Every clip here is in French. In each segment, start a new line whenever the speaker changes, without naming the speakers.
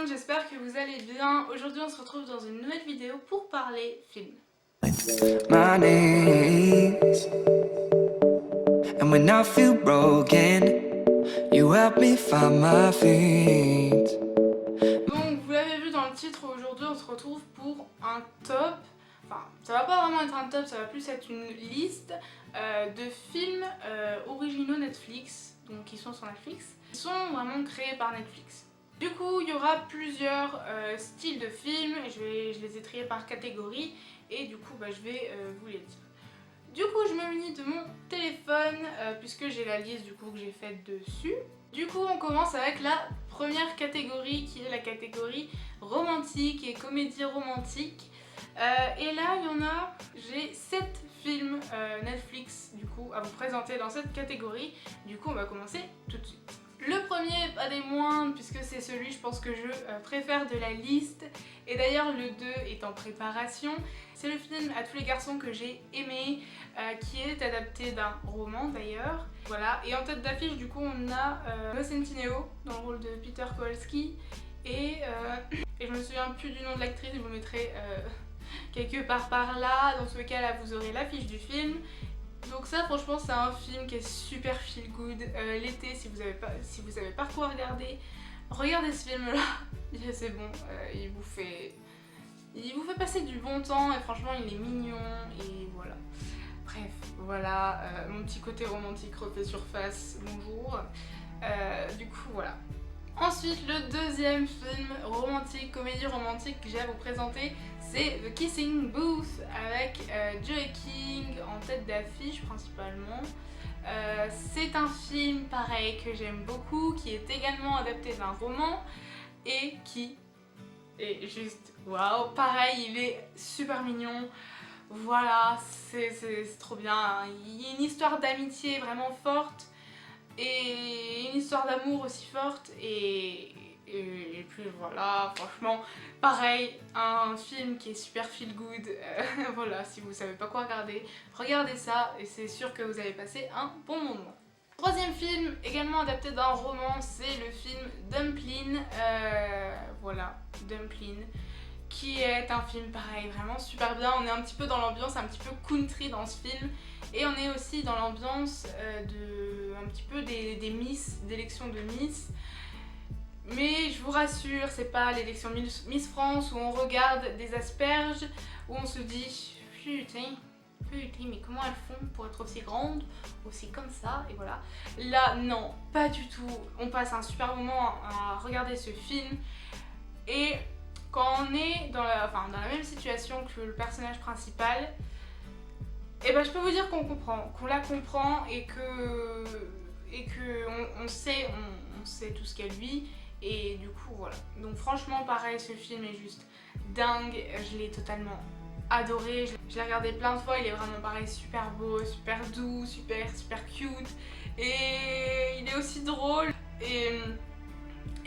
monde, j'espère que vous allez bien. Aujourd'hui on se retrouve dans une nouvelle vidéo pour parler film.
My knees, and when I feel broken, you help me find my feet.
Donc vous l'avez vu dans le titre, aujourd'hui on se retrouve pour un top. Enfin, ça va pas vraiment être un top, ça va plus être une liste de films originaux Netflix, donc qui sont sur Netflix, qui sont vraiment créés par Netflix. Du coup, il y aura plusieurs styles de films, je les ai triés par catégorie et du coup, je vais vous les dire. Du coup, je me munis de mon téléphone puisque j'ai la liste du coup que j'ai faite dessus. Du coup, on commence avec la première catégorie qui est la catégorie romantique et comédie romantique. Et là, il y en a, j'ai 7 films Netflix du coup à vous présenter dans cette catégorie. Du coup, on va commencer tout de suite. Le premier, pas des moindres, puisque c'est celui, je pense, que je préfère de la liste. Et d'ailleurs, le 2 est en préparation. C'est le film À tous les garçons que j'ai aimé, qui est adapté d'un roman d'ailleurs. Voilà, et en tête d'affiche, du coup, on a Noah Centineo dans le rôle de Peter Kowalski. Et je me souviens plus du nom de l'actrice, je vous mettrai quelque part par là. Dans tous les cas, là, vous aurez l'affiche du film. Donc ça, franchement, c'est un film qui est super feel good. L'été, si vous savez pas quoi regarder, regardez ce film-là. C'est bon, il vous fait passer du bon temps et franchement, il est mignon et voilà. Bref, voilà, mon petit côté romantique refait surface. Bonjour. Du coup, voilà. Ensuite, le deuxième film romantique, comédie romantique que j'ai à vous présenter, c'est The Kissing Booth avec Joey King en tête d'affiche principalement. C'est un film pareil que j'aime beaucoup, qui est également adapté d'un roman et qui est juste waouh. Pareil, il est super mignon. Voilà, c'est trop bien. Il y a une histoire d'amitié vraiment forte. Et une histoire d'amour aussi forte et puis voilà, franchement, pareil, un film qui est super feel good, voilà, si vous savez pas quoi regarder, regardez ça et c'est sûr que vous allez passer un bon moment. Troisième film, également adapté d'un roman, c'est le film Dumplin', voilà, Dumplin', qui est un film pareil, vraiment super bien. On est un petit peu dans l'ambiance, un petit peu country dans ce film. Et on est aussi dans l'ambiance un petit peu des Miss, d'élections de Miss. Mais je vous rassure, c'est pas l'élection Miss France où on regarde des asperges, où on se dit putain, mais comment elles font pour être aussi grandes, aussi comme ça, et voilà. Là, non, pas du tout. On passe un super moment à regarder ce film. Et quand on est dans la même situation que le personnage principal, et je peux vous dire qu'on la comprend et que on sait tout ce qu'elle vit et du coup voilà. Donc franchement pareil, ce film est juste dingue, je l'ai totalement adoré, je l'ai regardé plein de fois, il est vraiment pareil super beau, super doux, super cute et il est aussi drôle et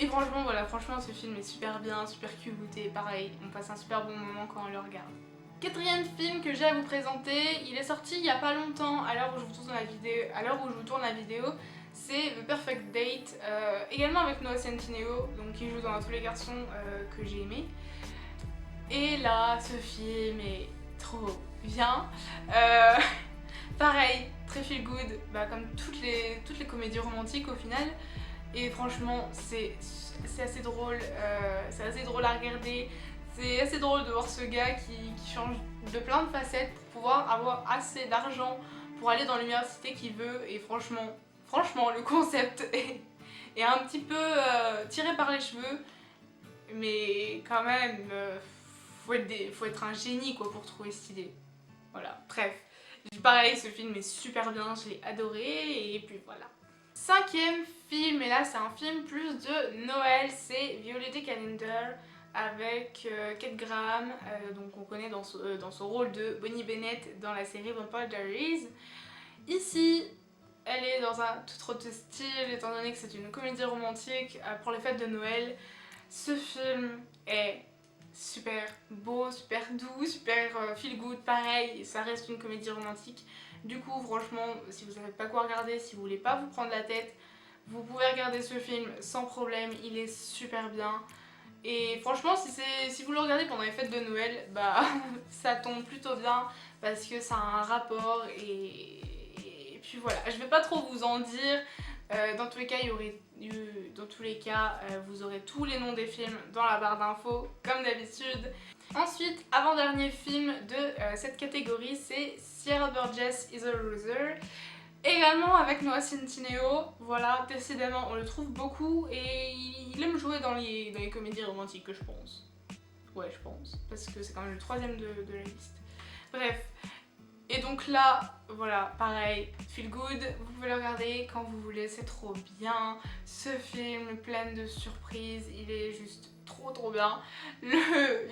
franchement voilà, franchement ce film est super bien, super cute et pareil, on passe un super bon moment quand on le regarde. Quatrième film que j'ai à vous présenter, il est sorti il y a pas longtemps à l'heure où je vous tourne la vidéo, c'est The Perfect Date, également avec Noah Centineo, donc qui joue dans À tous les garçons que j'ai aimé. Et là, ce film est trop bien. Pareil, très feel good, comme toutes les comédies romantiques au final. Et franchement, c'est assez drôle, à regarder. C'est assez drôle de voir ce gars qui change de plein de facettes pour pouvoir avoir assez d'argent pour aller dans l'université qu'il veut. Et franchement, le concept est un petit peu tiré par les cheveux. Mais quand même, faut être un génie quoi, pour trouver cette idée. Voilà, bref. Pareil, ce film est super bien, je l'ai adoré. Et puis voilà. Cinquième film, et là c'est un film plus de Noël, c'est Violet Calendar avec Kate Graham, donc on connaît dans son rôle de Bonnie Bennett dans la série Vampire Diaries. Ici, elle est dans un tout autre style, étant donné que c'est une comédie romantique pour les fêtes de Noël. Ce film est super beau, super doux, super feel good, pareil, ça reste une comédie romantique. Du coup, franchement, si vous savez pas quoi regarder, si vous voulez pas vous prendre la tête, vous pouvez regarder ce film sans problème, il est super bien. Et franchement, si vous le regardez pendant les fêtes de Noël, bah ça tombe plutôt bien parce que ça a un rapport et puis voilà. Je vais pas trop vous en dire. Dans tous les cas, vous aurez tous les noms des films dans la barre d'infos, comme d'habitude. Ensuite, avant-dernier film de cette catégorie, c'est Sierra Burgess is a Loser. Également avec Noah Centineo, voilà, décidément on le trouve beaucoup et il aime jouer dans les comédies romantiques, je pense. Ouais, je pense, parce que c'est quand même le troisième de la liste. Bref, et donc là, voilà, pareil, feel good, vous pouvez le regarder quand vous voulez, c'est trop bien. Ce film plein de surprises, il est juste trop bien.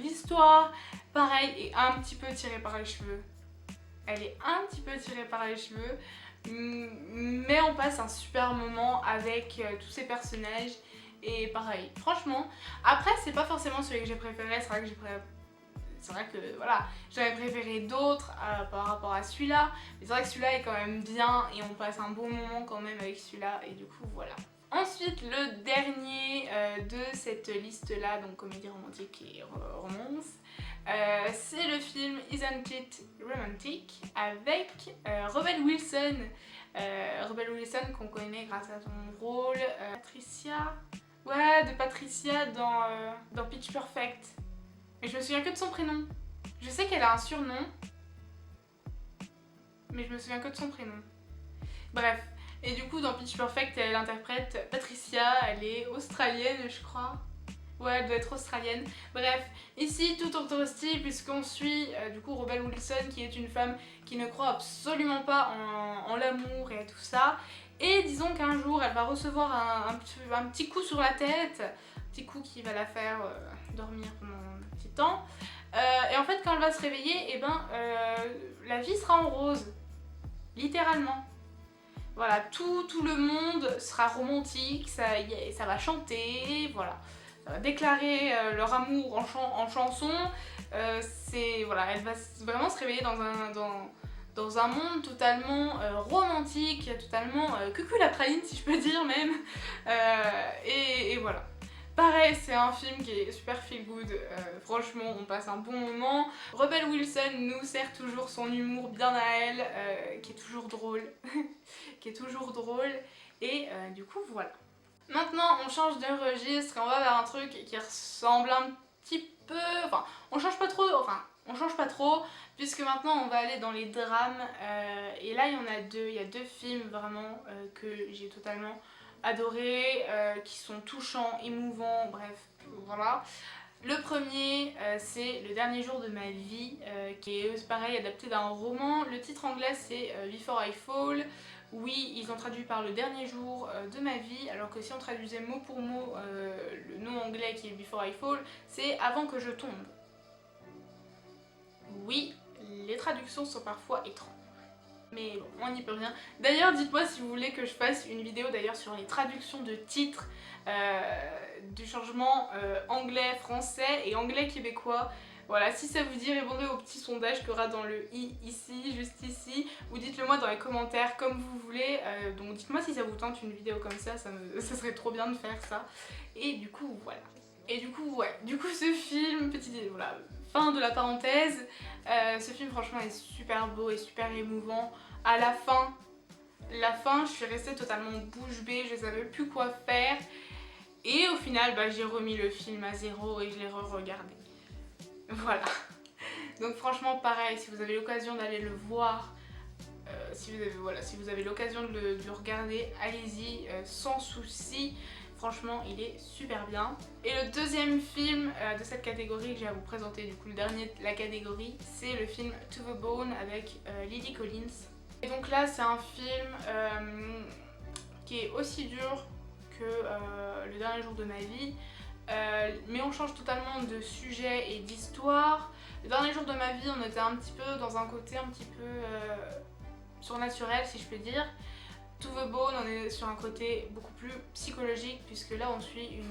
L'histoire, pareil, est un petit peu tirée par les cheveux. Elle est un petit peu tirée par les cheveux. Mais on passe un super moment avec tous ces personnages et pareil, franchement, après c'est pas forcément celui que j'ai préféré, c'est vrai que voilà, j'avais préféré d'autres par rapport à celui-là, mais c'est vrai que celui-là est quand même bien et on passe un bon moment quand même avec celui-là et du coup voilà. Ensuite, le dernier de cette liste-là, donc comédie romantique et romance, c'est le film Isn't It Romantic avec Rebel Wilson. Rebel Wilson qu'on connaît grâce à son rôle Patricia. Ouais, de Patricia dans Pitch Perfect. Mais je me souviens que de son prénom. Je sais qu'elle a un surnom, mais je me souviens que de son prénom. Bref. Et du coup, dans Pitch Perfect, elle interprète Patricia, elle est australienne, je crois. Ouais, elle doit être australienne. Bref, ici, tout autre style, puisqu'on suit du coup Rebel Wilson, qui est une femme qui ne croit absolument pas en l'amour et tout ça. Et disons qu'un jour, elle va recevoir un petit coup sur la tête, un petit coup qui va la faire dormir pendant un petit temps. Et en fait, quand elle va se réveiller, la vie sera en rose, littéralement. Voilà, tout le monde sera romantique, ça va chanter, voilà. Ça va déclarer leur amour en chanson. Voilà, elle va vraiment se réveiller dans un monde totalement romantique, totalement cucul la praline si je peux dire même. Et voilà. Pareil, c'est un film qui est super feel good, franchement on passe un bon moment. Rebel Wilson nous sert toujours son humour bien à elle, qui est toujours drôle. Et du coup voilà. Maintenant on change de registre et on va vers un truc qui ressemble un petit peu... Enfin, on change pas trop, puisque maintenant on va aller dans les drames. Et là il y en a deux, il y a deux films vraiment que j'ai totalement adorés, qui sont touchants, émouvants, bref, voilà. Le premier, c'est Le dernier jour de ma vie, qui est pareil, adapté d'un roman. Le titre anglais c'est Before I Fall. Oui, ils ont traduit par Le dernier jour de ma vie, alors que si on traduisait mot pour mot le nom anglais qui est Before I Fall, c'est Avant que je tombe. Oui, les traductions sont parfois étranges. Mais bon, on n'y peut rien. D'ailleurs, dites-moi si vous voulez que je fasse une vidéo d'ailleurs sur les traductions de titres du changement anglais-français et anglais-québécois. Voilà, si ça vous dit, répondez au petit sondage qu'il y aura dans le i ici, juste ici, ou dites-le moi dans les commentaires comme vous voulez. Donc dites-moi si ça vous tente une vidéo comme ça serait trop bien de faire ça. Et du coup, voilà. Et du coup, ouais, ce film, voilà, fin de la parenthèse, ce film franchement est super beau et super émouvant. À la fin, je suis restée totalement bouche bée, je savais plus quoi faire. Et au final, j'ai remis le film à zéro et je l'ai re-regardé. Voilà. Donc franchement pareil, si vous avez l'occasion d'aller le voir, si vous avez l'occasion de le regarder, allez-y sans souci. Franchement, il est super bien. Et le deuxième film de cette catégorie que j'ai à vous présenter, du coup le dernier de la catégorie, c'est le film To the Bone avec Lily Collins. Et donc là, c'est un film qui est aussi dur que Le dernier jour de ma vie. Mais on change totalement de sujet et d'histoire. Le dernier jour de ma vie, on était un petit peu dans un côté un petit peu surnaturel si je peux dire. To the Bone, on est sur un côté beaucoup plus psychologique puisque là on suit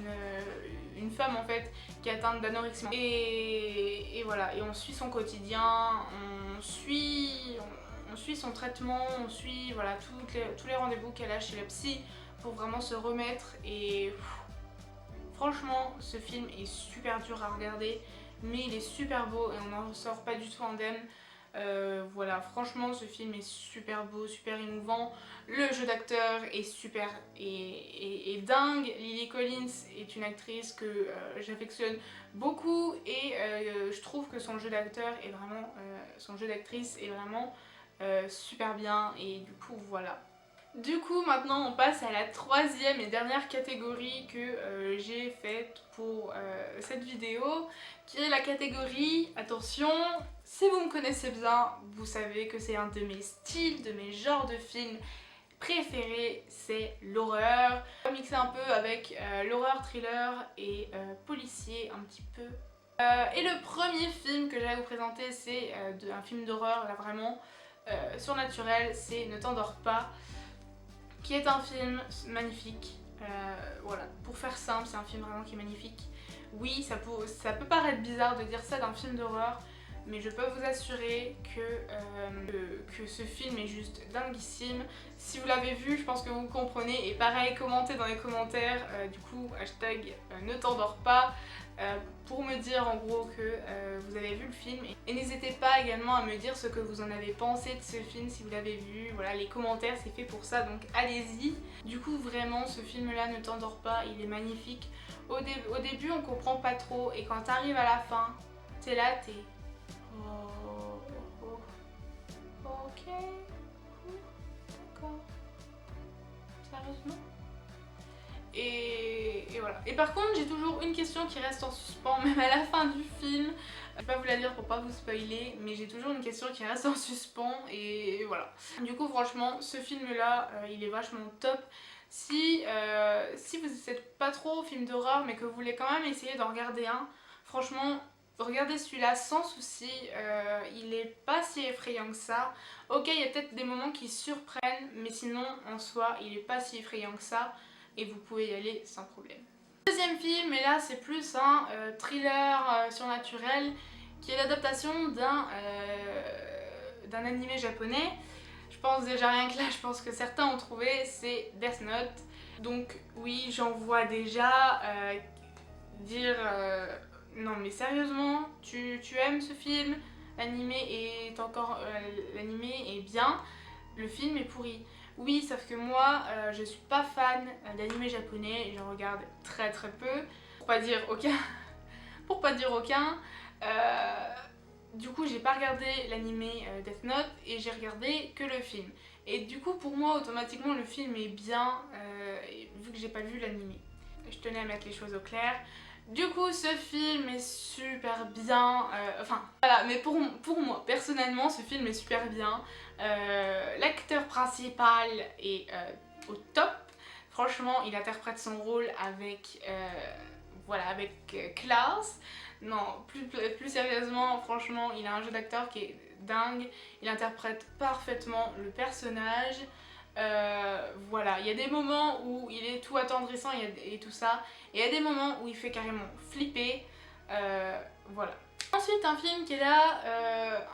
une femme en fait qui est atteinte d'anorexie. Et voilà, et on suit son quotidien, on suit son traitement, on suit voilà, tous les rendez-vous qu'elle a chez le psy pour vraiment se remettre et... Franchement, ce film est super dur à regarder, mais il est super beau et on n'en ressort pas du tout indemne. Voilà, franchement, ce film est super beau, super émouvant. Le jeu d'acteur est super et dingue. Lily Collins est une actrice que j'affectionne beaucoup et je trouve que son jeu d'acteur est vraiment, son jeu d'actrice est vraiment super bien et du coup voilà. Du coup maintenant on passe à la troisième et dernière catégorie que j'ai faite pour cette vidéo, qui est la catégorie, attention, si vous me connaissez bien, vous savez que c'est un de mes styles, de mes genres de films préférés, c'est l'horreur. On va mixer un peu avec l'horreur, thriller et policier un petit peu. Et le premier film que j'allais vous présenter, c'est un film d'horreur, là vraiment surnaturel, c'est Ne t'endors pas, qui est un film magnifique. Voilà, pour faire simple, c'est un film vraiment qui est magnifique. Oui, ça peut paraître bizarre de dire ça d'un film d'horreur, mais je peux vous assurer que ce film est juste dinguissime. Si vous l'avez vu, je pense que vous comprenez. Et pareil, commentez dans les commentaires, du coup, hashtag ne t'endors pas, pour me dire en gros que vous avez vu le film. Et n'hésitez pas également à me dire ce que vous en avez pensé de ce film si vous l'avez vu. Voilà, les commentaires, c'est fait pour ça, donc allez-y. Du coup, vraiment, ce film-là, Ne t'endors pas, il est magnifique. Au début, on comprend pas trop, et quand t'arrives à la fin, t'es là, t'es... Oh, ok, d'accord, sérieusement. Et voilà. Et par contre, j'ai toujours une question qui reste en suspens, même à la fin du film. Je vais pas vous la dire pour pas vous spoiler, mais j'ai toujours une question qui reste en suspens, et voilà. Du coup, franchement, ce film-là, il est vachement top. Si vous n'êtes pas trop film d'horreur, mais que vous voulez quand même essayer d'en regarder un, franchement, regardez celui-là sans souci, il est pas si effrayant que ça. Ok, il y a peut-être des moments qui surprennent, mais sinon, en soi, il est pas si effrayant que ça, et vous pouvez y aller sans problème. Deuxième film, et là c'est plus un thriller surnaturel, qui est l'adaptation d'un animé japonais. Je pense déjà rien que là, je pense que certains ont trouvé, c'est Death Note. Donc oui, j'en vois déjà dire non mais sérieusement, tu aimes ce film, l'animé est bien, le film est pourri. Oui, sauf que moi, je suis pas fan d'animé japonais, j'en regarde très très peu, pour pas dire aucun. Pour pas dire aucun. Du coup, j'ai pas regardé l'animé Death Note et j'ai regardé que le film. Et du coup, pour moi, automatiquement, le film est bien, vu que j'ai pas vu l'animé. Je tenais à mettre les choses au clair. Du coup, ce film est super bien, enfin voilà, mais pour moi, personnellement, ce film est super bien. L'acteur principal est au top. Franchement, il interprète son rôle avec, voilà, avec classe. Non, plus sérieusement, franchement, il a un jeu d'acteur qui est dingue. Il interprète parfaitement le personnage. Voilà, il y a des moments où il est tout attendrissant et tout ça, et il y a des moments où il fait carrément flipper, voilà. Ensuite, un film qui est là,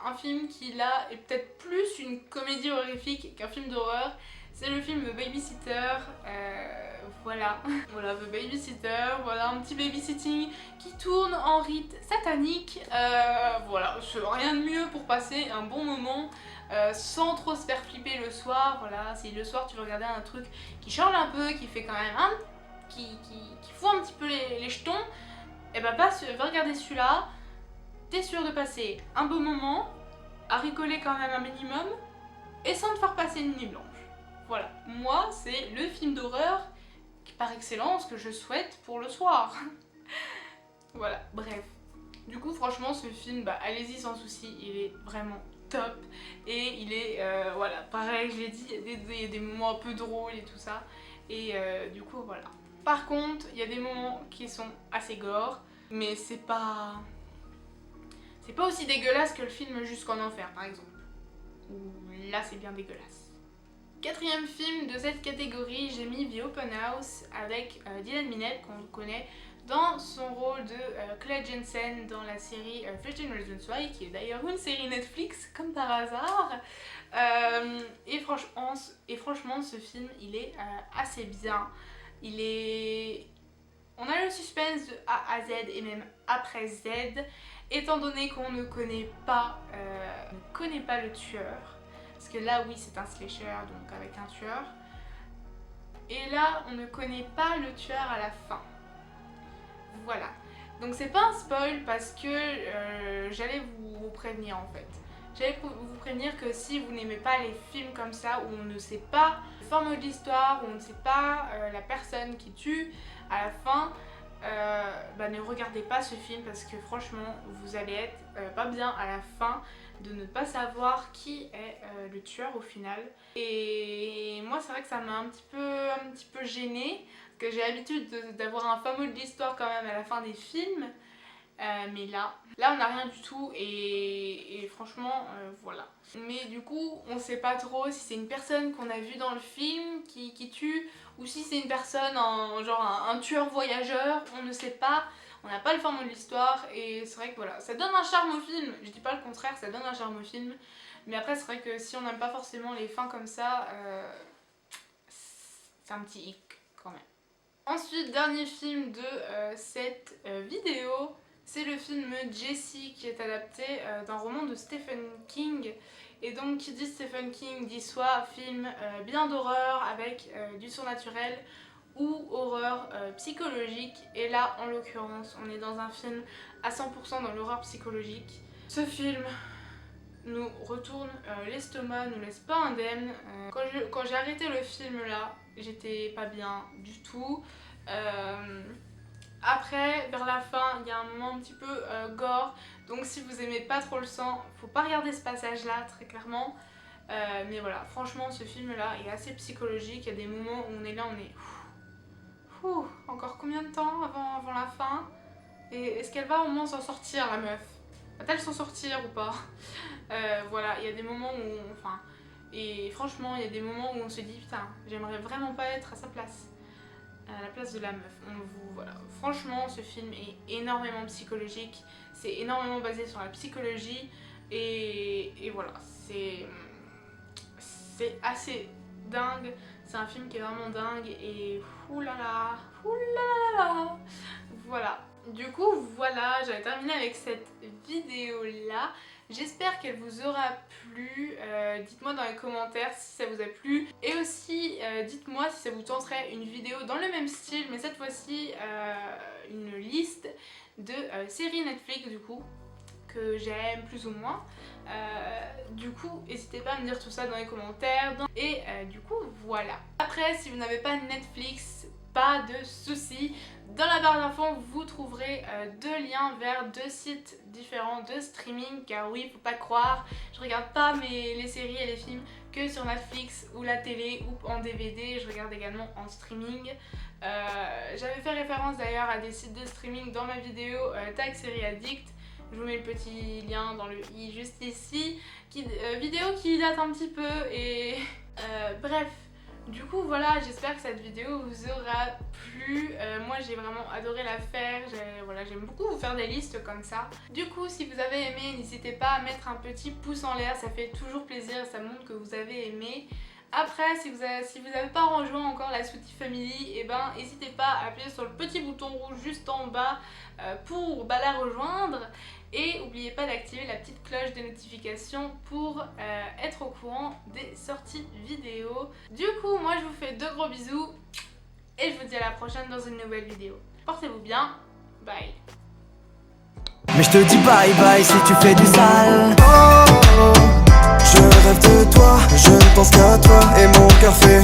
un film qui là est peut-être plus une comédie horrifique qu'un film d'horreur, c'est le film The Babysitter, voilà. Voilà, The Babysitter, voilà, un petit babysitting qui tourne en rite satanique, voilà, c'est rien de mieux pour passer un bon moment. Sans trop se faire flipper le soir, voilà, si le soir tu veux regarder un truc qui change un peu, qui fait quand même qui fout un petit peu les jetons, et ben va regarder celui-là, t'es sûr de passer un beau moment, à rigoler quand même un minimum, et sans te faire passer une nuit blanche. Voilà, moi c'est le film d'horreur par excellence que je souhaite pour le soir. Voilà, bref. Du coup franchement ce film, bah allez-y sans souci, il est vraiment top, et il est, voilà, pareil, je l'ai dit, il y a des moments un peu drôles et tout ça, et du coup voilà. Par contre, il y a des moments qui sont assez gore, mais c'est pas aussi dégueulasse que le film Jusqu'en Enfer par exemple, où là c'est bien dégueulasse. Quatrième film de cette catégorie, j'ai mis The Open House avec Dylan Minnette, qu'on connaît dans son rôle de Claire Jensen dans la série 13 Reasons Why, qui est d'ailleurs une série Netflix comme par hasard. Et franchement ce film il est assez bien. Il est... On a le suspense de A à Z et même après Z, étant donné qu'on ne connaît pas le tueur. Parce que là, oui, c'est un slasher, donc avec un tueur. Et là, on ne connaît pas le tueur à la fin. Voilà. Donc c'est pas un spoil parce que j'allais vous prévenir en fait. J'allais vous prévenir que si vous n'aimez pas les films comme ça, où on ne sait pas le format de l'histoire, où on ne sait pas la personne qui tue à la fin, ne regardez pas ce film parce que franchement, vous allez être pas bien à la fin de ne pas savoir qui est le tueur au final. Et moi c'est vrai que ça m'a un petit peu gênée, parce que j'ai l'habitude d'avoir un fameux de l'histoire quand même à la fin des films. Mais là on n'a rien du tout et franchement voilà. Mais du coup on sait pas trop si c'est une personne qu'on a vue dans le film qui tue ou si c'est une personne genre un tueur voyageur, on ne sait pas, on n'a pas le format de l'histoire et c'est vrai que voilà, ça donne un charme au film, je dis pas le contraire, ça donne un charme au film, mais après c'est vrai que si on n'aime pas forcément les fins comme ça, c'est un petit hic quand même. Ensuite, dernier film de cette vidéo, c'est le film Jessie qui est adapté d'un roman de Stephen King. Et donc qui dit Stephen King dit soit film bien d'horreur avec du surnaturel ou horreur psychologique. Et là en l'occurrence on est dans un film à 100% dans l'horreur psychologique. Ce film nous retourne l'estomac, nous laisse pas indemne. Quand j'ai arrêté le film là, j'étais pas bien du tout. Après, vers la fin, il y a un moment un petit peu gore, donc si vous aimez pas trop le sang, faut pas regarder ce passage là très clairement. Mais voilà, franchement ce film là est assez psychologique, il y a des moments où on est là, on est encore combien de temps avant la fin? Et est-ce qu'elle va au moins s'en sortir la meuf? Va-t-elle s'en sortir ou pas? Voilà, il y a des moments où et franchement il y a des moments où on se dit putain, j'aimerais vraiment pas être à sa place. À la place de la meuf. Voilà. Franchement ce film est énormément psychologique, c'est énormément basé sur la psychologie et voilà, c'est assez dingue, c'est un film qui est vraiment dingue et oulala, voilà. Du coup voilà, j'avais terminé avec cette vidéo là. J'espère qu'elle vous aura plu, dites-moi dans les commentaires si ça vous a plu. Et aussi dites-moi si ça vous tenterait une vidéo dans le même style, mais cette fois-ci une liste de séries Netflix du coup, que j'aime plus ou moins. Du coup n'hésitez pas à me dire tout ça dans les commentaires. Et du coup voilà. Après si vous n'avez pas Netflix, pas de soucis. Dans la barre d'infos, vous trouverez deux liens vers deux sites différents de streaming. Car oui, faut pas croire, je regarde pas les séries et les films que sur Netflix ou la télé ou en DVD. Je regarde également en streaming. J'avais fait référence d'ailleurs à des sites de streaming dans ma vidéo Tag Série Addict. Je vous mets le petit lien dans le i juste ici. Vidéo qui date un petit peu et bref. Du coup voilà, j'espère que cette vidéo vous aura plu. Moi j'ai vraiment adoré la faire, j'aime beaucoup vous faire des listes comme ça. Du coup si vous avez aimé, n'hésitez pas à mettre un petit pouce en l'air, ça fait toujours plaisir, ça montre que vous avez aimé. Après si vous n'avez pas rejoint encore la Sweetie Family, et ben n'hésitez pas à appuyer sur le petit bouton rouge juste en bas pour la rejoindre. Et n'oubliez pas d'activer la petite cloche de notification pour être au courant des sorties vidéo. Du coup, moi je vous fais de gros bisous et je vous dis à la prochaine dans une nouvelle vidéo. Portez-vous bien, bye.
Mais je te dis bye bye si tu fais du sale. Je rêve de toi, je ne pense qu'à toi et mon cœur fait